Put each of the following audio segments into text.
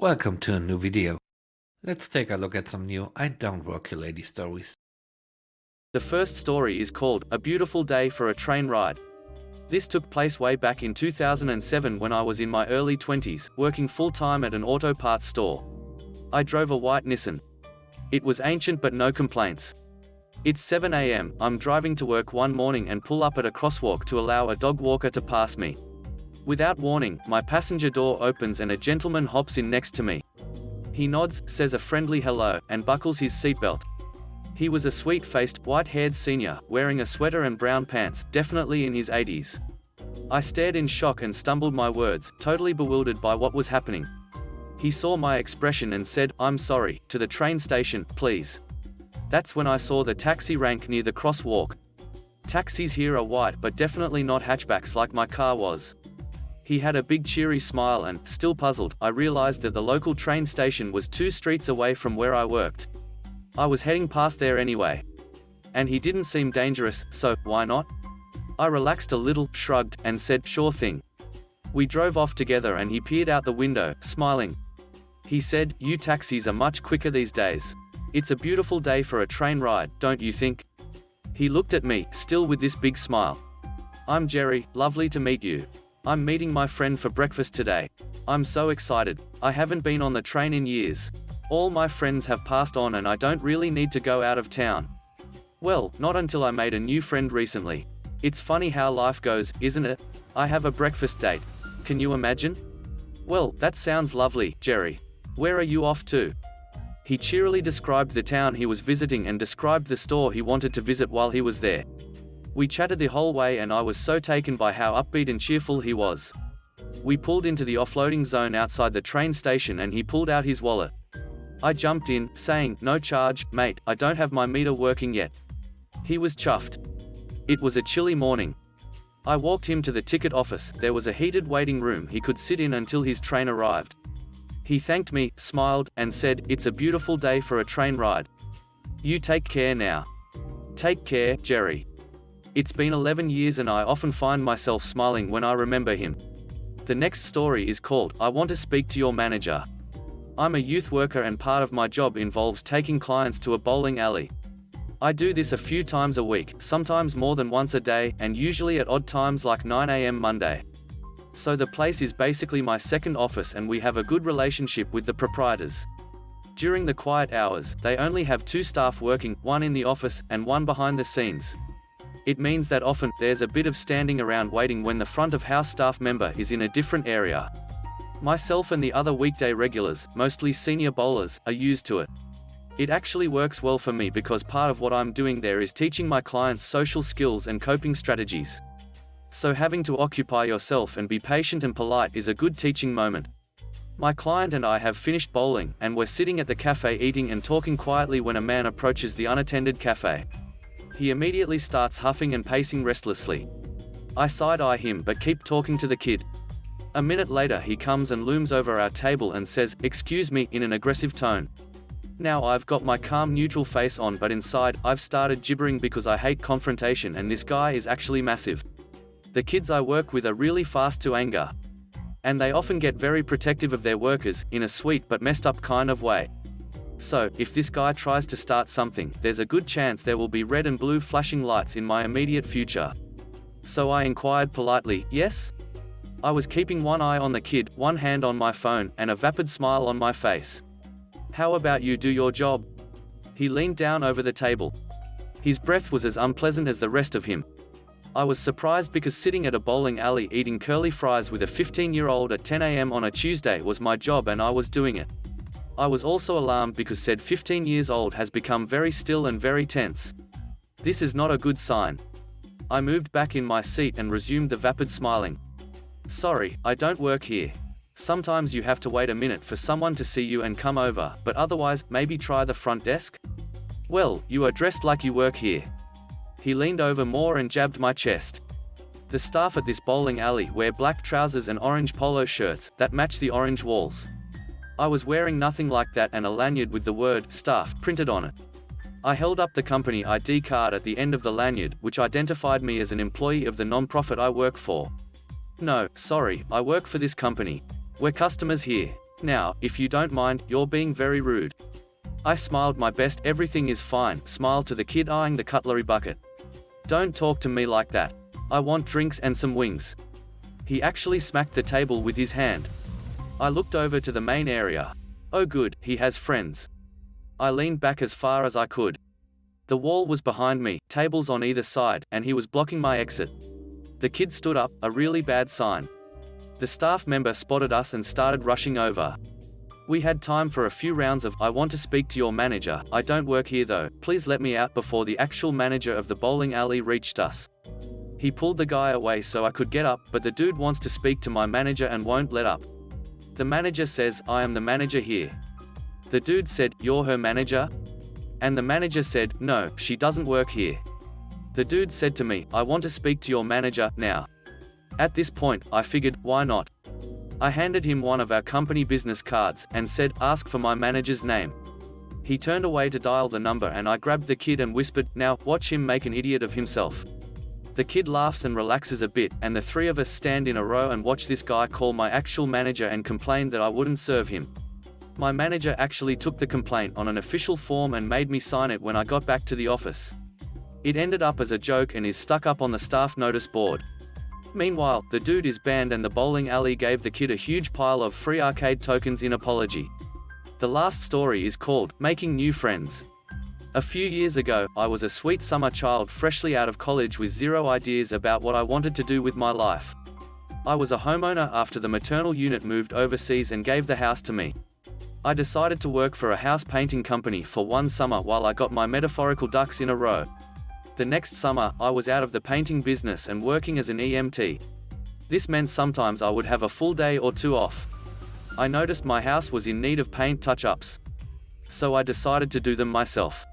Welcome to a new video. Let's take a look at some new I Don't Work Here Lady stories. The first story is called A Beautiful Day for a Train Ride. This took place way back in 2007 when I was in my early 20s, working full-time at an auto parts store. I drove a white Nissan. It was ancient but no complaints. It's 7 a.m, I'm driving to work one morning and pull up at a crosswalk to allow a dog walker to pass me. Without warning, my passenger door opens and a gentleman hops in next to me. He nods, says a friendly hello, and buckles his seatbelt. He was a sweet-faced, white-haired senior, wearing a sweater and brown pants, definitely in his 80s. I stared in shock and stumbled my words, totally bewildered by what was happening. He saw my expression and said, "I'm sorry, to the train station, please." That's when I saw the taxi rank near the crosswalk. Taxis here are white but definitely not hatchbacks like my car was. He had a big cheery smile and, still puzzled, I realized that the local train station was 2 streets away from where I worked. I was heading past there anyway. And he didn't seem dangerous, so, why not? I relaxed a little, shrugged, and said, "Sure thing." We drove off together and he peered out the window, smiling. He said, "You taxis are much quicker these days. It's a beautiful day for a train ride, don't you think?" He looked at me, still with this big smile. "I'm Jerry, lovely to meet you. I'm meeting my friend for breakfast today. I'm so excited. I haven't been on the train in years. All my friends have passed on and I don't really need to go out of town." Well, not until I made a new friend recently. It's funny how life goes, isn't it? I have a breakfast date. Can you imagine? "Well, that sounds lovely, Jerry. Where are you off to?" He cheerily described the town he was visiting and described the store he wanted to visit while he was there. We chatted the whole way and I was so taken by how upbeat and cheerful he was. We pulled into the offloading zone outside the train station and he pulled out his wallet. I jumped in, saying, "No charge, mate, I don't have my meter working yet." He was chuffed. It was a chilly morning. I walked him to the ticket office. There was a heated waiting room he could sit in until his train arrived. He thanked me, smiled, and said, "It's a beautiful day for a train ride. You take care now." Take care, Jerry. It's been 11 years and I often find myself smiling when I remember him. The next story is called, I Want to Speak to Your Manager. I'm a youth worker and part of my job involves taking clients to a bowling alley. I do this a few times a week, sometimes more than once a day, and usually at odd times like 9 a.m. Monday. So the place is basically my second office and we have a good relationship with the proprietors. During the quiet hours, they only have 2 staff working, one in the office, and one behind the scenes. It means that often, there's a bit of standing around waiting when the front of house staff member is in a different area. Myself and the other weekday regulars, mostly senior bowlers, are used to it. It actually works well for me because part of what I'm doing there is teaching my clients social skills and coping strategies. So having to occupy yourself and be patient and polite is a good teaching moment. My client and I have finished bowling, and we're sitting at the cafe eating and talking quietly when a man approaches the unattended cafe. He immediately starts huffing and pacing restlessly. I side-eye him but keep talking to the kid. A minute later he comes and looms over our table and says, "Excuse me," in an aggressive tone. Now I've got my calm neutral face on but inside, I've started gibbering because I hate confrontation and this guy is actually massive. The kids I work with are really fast to anger. And they often get very protective of their workers, in a sweet but messed up kind of way. So, if this guy tries to start something, there's a good chance there will be red and blue flashing lights in my immediate future. So I inquired politely, "Yes?" I was keeping one eye on the kid, one hand on my phone, and a vapid smile on my face. "How about you do your job?" He leaned down over the table. His breath was as unpleasant as the rest of him. I was surprised because sitting at a bowling alley eating curly fries with a 15-year-old at 10 a.m. on a Tuesday was my job and I was doing it. I was also alarmed because said 15 years old has become very still and very tense. This is not a good sign. I moved back in my seat and resumed the vapid smiling. "Sorry, I don't work here. Sometimes you have to wait a minute for someone to see you and come over, but otherwise, maybe try the front desk?" "Well, you are dressed like you work here." He leaned over more and jabbed my chest. The staff at this bowling alley wear black trousers and orange polo shirts that match the orange walls. I was wearing nothing like that and a lanyard with the word "staff" printed on it. I held up the company ID card at the end of the lanyard, which identified me as an employee of the non-profit I work for. "No, sorry, I work for this company. We're customers here. Now, if you don't mind, you're being very rude. I smiled my best everything is fine smile to the kid eyeing the cutlery bucket. Don't talk to me like that. I want drinks and some wings. He actually smacked the table with his hand. I looked over to the main area. Oh good, he has friends. I leaned back as far as I could. The wall was behind me, tables on either side, and he was blocking my exit. The kid stood up, a really bad sign. The staff member spotted us and started rushing over. We had time for a few rounds of, I want to speak to your manager, I don't work here though, please let me out before the actual manager of the bowling alley reached us. He pulled the guy away so I could get up, but the dude wants to speak to my manager and won't let up. The manager says, I am the manager here. The dude said, you're her manager? And the manager said, no, she doesn't work here. The dude said to me, I want to speak to your manager, now. At this point, I figured, why not? I handed him one of our company business cards, and said, ask for my manager's name. He turned away to dial the number and I grabbed the kid and whispered, now, watch him make an idiot of himself. The kid laughs and relaxes a bit, and the three of us stand in a row and watch this guy call my actual manager and complain that I wouldn't serve him. My manager actually took the complaint on an official form and made me sign it when I got back to the office. It ended up as a joke and is stuck up on the staff notice board. Meanwhile, the dude is banned and the bowling alley gave the kid a huge pile of free arcade tokens in apology. The last story is called, Making New Friends. A few years ago, I was a sweet summer child freshly out of college with zero ideas about what I wanted to do with my life. I was a homeowner after the maternal unit moved overseas and gave the house to me. I decided to work for a house painting company for one summer while I got my metaphorical ducks in a row. The next summer, I was out of the painting business and working as an EMT. This meant sometimes I would have a full day or two off. I noticed my house was in need of paint touch-ups. So I decided to do them myself.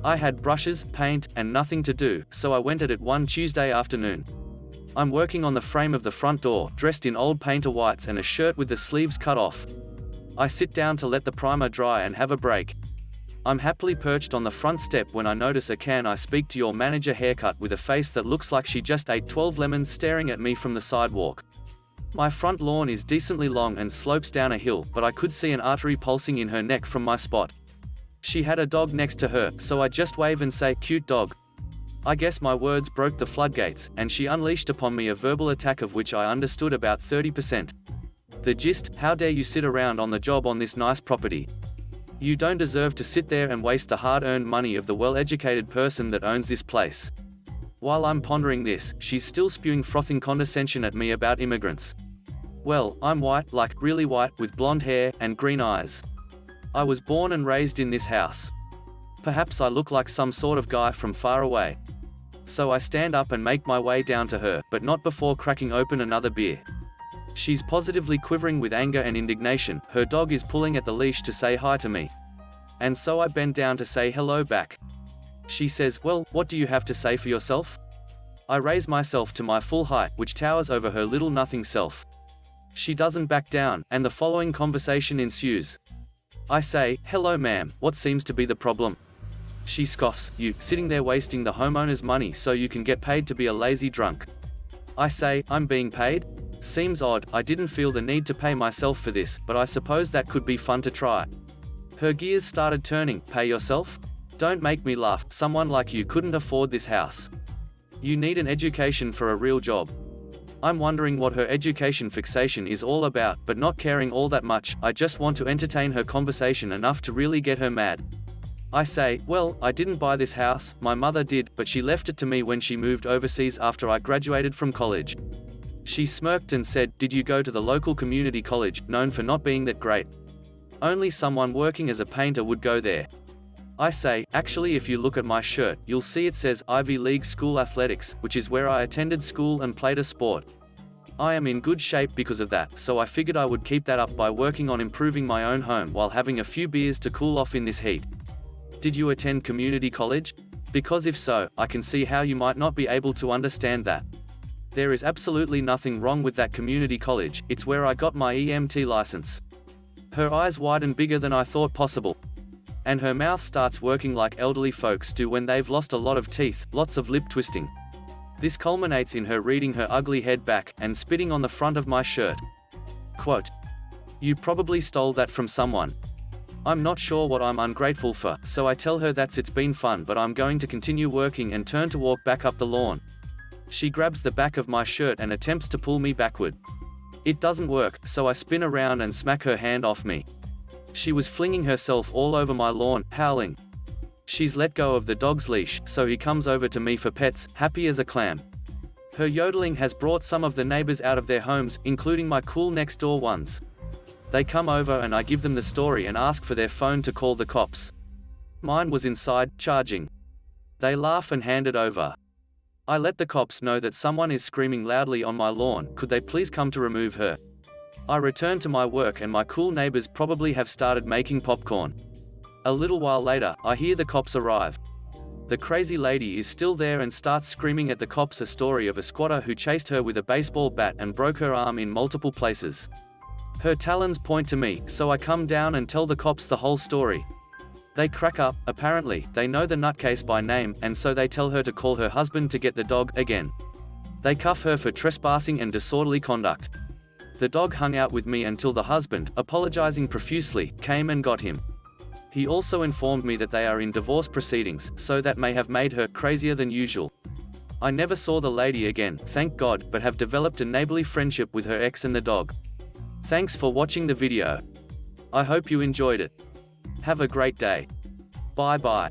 I had brushes, paint, and nothing to do, so I went at it one Tuesday afternoon. I'm working on the frame of the front door, dressed in old painter whites and a shirt with the sleeves cut off. I sit down to let the primer dry and have a break. I'm happily perched on the front step when I notice a "Can I speak to your manager" haircut with a face that looks like she just ate 12 lemons staring at me from the sidewalk. My front lawn is decently long and slopes down a hill, but I could see an artery pulsing in her neck from my spot. She had a dog next to her, so I just wave and say, "Cute dog." I guess my words broke the floodgates, and she unleashed upon me a verbal attack of which I understood about 30%. The gist: how dare you sit around on the job on this nice property? You don't deserve to sit there and waste the hard-earned money of the well-educated person that owns this place. While I'm pondering this, she's still spewing frothing condescension at me about immigrants. Well, I'm white, like really white, with blonde hair and green eyes. I was born and raised in this house. Perhaps I look like some sort of guy from far away. So I stand up and make my way down to her, but not before cracking open another beer. She's positively quivering with anger and indignation, her dog is pulling at the leash to say hi to me. And so I bend down to say hello back. She says, "Well, what do you have to say for yourself?" I raise myself to my full height, which towers over her little nothing self. She doesn't back down, and the following conversation ensues. I say, "Hello ma'am, what seems to be the problem?" She scoffs, "You, sitting there wasting the homeowner's money so you can get paid to be a lazy drunk." I say, "I'm being paid? Seems odd, I didn't feel the need to pay myself for this, but I suppose that could be fun to try." Her gears started turning. "Pay yourself? Don't make me laugh, someone like you couldn't afford this house. You need an education for a real job." I'm wondering what her education fixation is all about, but not caring all that much, I just want to entertain her conversation enough to really get her mad. I say, "Well, I didn't buy this house, my mother did, but she left it to me when she moved overseas after I graduated from college." She smirked and said, "Did you go to the local community college, known for not being that great? Only someone working as a painter would go there." I say, "Actually, if you look at my shirt, you'll see it says Ivy League School Athletics, which is where I attended school and played a sport. I am in good shape because of that, so I figured I would keep that up by working on improving my own home while having a few beers to cool off in this heat. Did you attend community college? Because if so, I can see how you might not be able to understand that. There is absolutely nothing wrong with that community college, it's where I got my EMT license." Her eyes widen bigger than I thought possible. And her mouth starts working like elderly folks do when they've lost a lot of teeth, lots of lip twisting. This culminates in her reading her ugly head back, and spitting on the front of my shirt. Quote, You probably stole that from someone. I'm not sure what I'm ungrateful for, so I tell her it's been fun, but I'm going to continue working and turn to walk back up the lawn. She grabs the back of my shirt and attempts to pull me backward. It doesn't work, so I spin around and smack her hand off me. She was flinging herself all over my lawn, howling. She's let go of the dog's leash, so he comes over to me for pets, happy as a clam. Her yodeling has brought some of the neighbors out of their homes, including my cool next door ones. They come over and I give them the story and ask for their phone to call the cops. Mine was inside, charging. They laugh and hand it over. I let the cops know that someone is screaming loudly on my lawn, could they please come to remove her? I return to my work and my cool neighbors probably have started making popcorn. A little while later, I hear the cops arrive. The crazy lady is still there and starts screaming at the cops a story of a squatter who chased her with a baseball bat and broke her arm in multiple places. Her talons point to me, so I come down and tell the cops the whole story. They crack up, apparently, they know the nutcase by name, and so they tell her to call her husband to get the dog again. They cuff her for trespassing and disorderly conduct. The dog hung out with me until the husband, apologizing profusely, came and got him. He also informed me that they are in divorce proceedings, so that may have made her crazier than usual. I never saw the lady again, thank God, but have developed a neighborly friendship with her ex and the dog. Thanks for watching the video. I hope you enjoyed it. Have a great day. Bye bye.